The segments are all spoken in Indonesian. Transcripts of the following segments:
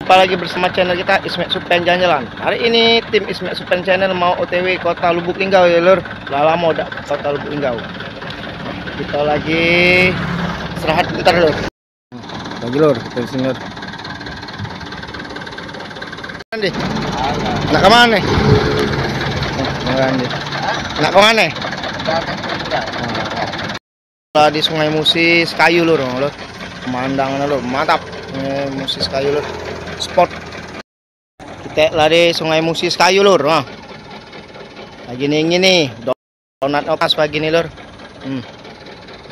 Jumpa lagi bersama channel kita Ismet Supen Jalan-Jalan. Hari ini tim Ismet Supen Channel mau OTW Kota Lubuk Linggau ya lur. Udah lama udah ke Kota Lubuk Linggau. Kita lagi istirahat bentar lur. Lagi lur, kita di sini lur. Nak kemana nih? Nak kemana? Di Sungai Musi Sekayu lur. Pemandangan lur, mantap. Musi Sekayu lur. Spot. Kita lari Sungai Musi Sekayu lur. Lagi nih donat opas pagi nih lur.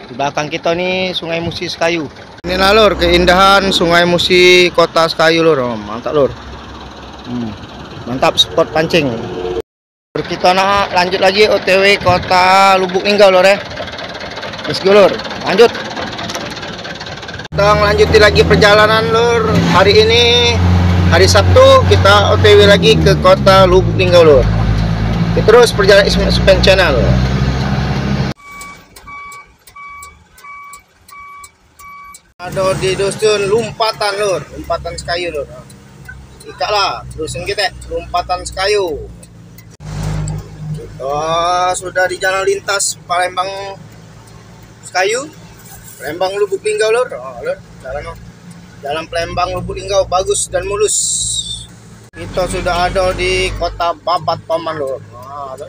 Di belakang kita nih Sungai Musi Sekayu. Ini lah lur keindahan Sungai Musi Kota Sekayu lur. Mantap lur. Mantap spot pancing. Kita nak lanjut lagi OTW Kota Lubuk Linggau lur ya. Let's go lur. Lanjut. Kita lanjutin lagi perjalanan lur. Hari ini hari Sabtu kita OTW lagi ke Kota Lubuk Linggau lur. Kita terus perjalanan Ismet Supen Channel. Ada di dusun Lumpatan lur, Lumpatan Sekayu lur. Ikatlah dusun kita, Lumpatan Sekayu. Kita sudah di jalan lintas Palembang Sekayu, Palembang Lubuk Linggau lur. Lur, jalan Palembang Lubuk Linggau bagus dan mulus. Kita sudah ada di Kota Babat Paman lur. Lur.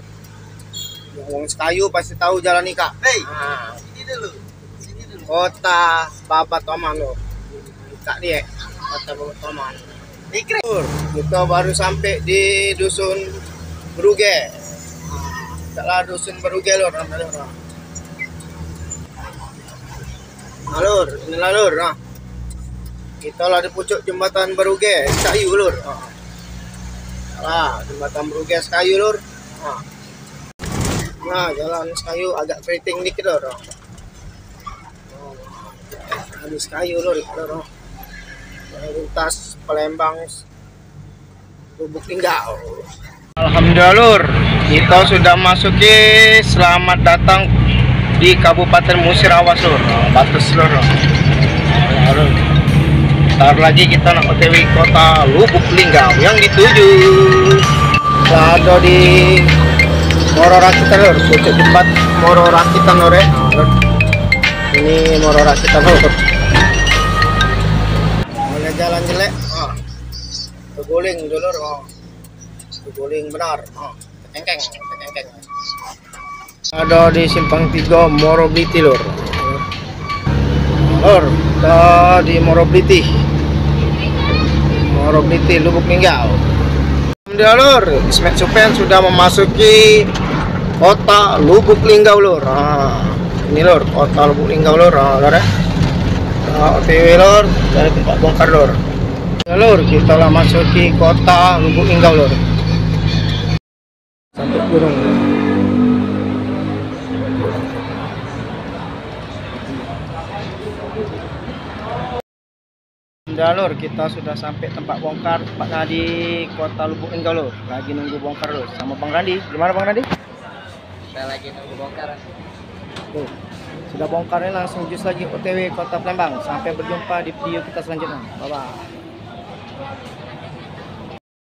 Yang Sekayu pasti tahu jalan ini kak. Sini dulu. Kota Babat Paman lur. Kak dia, Kota Babat Paman. Lur, kita baru sampai di dusun Beruge. Kita dusun Beruge lur. Lur, inilah lur. Kita lah di pucuk jembatan Beruge Sekayu lur. Jembatan Beruge Sekayu lur. Nah, jalan Sekayu agak keriting dikit lur. Di Sekayu lur. Lintas Palembang Lubuk Linggau. Alhamdulillah lur, kita sudah masuki selamat datang di Kabupaten Musirawas lur. Batas lur. Ntar lagi kita nak OTW Kota Lubuk Linggau yang dituju. Ada di Moro Rakitan lur, pucuk jembat Moro Rakitan lur ya. Ini Moro Rakitan lur. Oleh jalan jelek, terguling dulu lur. Terguling benar. Tekengkeng. Ada di Simpang 3 Morobliti lur. Lur, kita di Morobliti Lubuk Linggau. Alhamdulillah lur, Ismet Supen sudah memasuki Kota Lubuk Linggau lur. Ini lur, Kota Lubuk Linggau lur. Lur ya. OTW lur dari tempat bongkar lur. Lur, kita lah masuki Kota Lubuk Linggau lur. Sampai gunung. Udah lur, kita sudah sampai tempat bongkar, tepatnya di Kota Lubuk Linggau lur. Lagi nunggu bongkar lur sama Bang Randi. Gimana Bang Randi? Kita lagi nunggu bongkar. Tuh, sudah bongkarnya langsung jus lagi OTW Kota Palembang. Sampai berjumpa di video kita selanjutnya. Bye bye.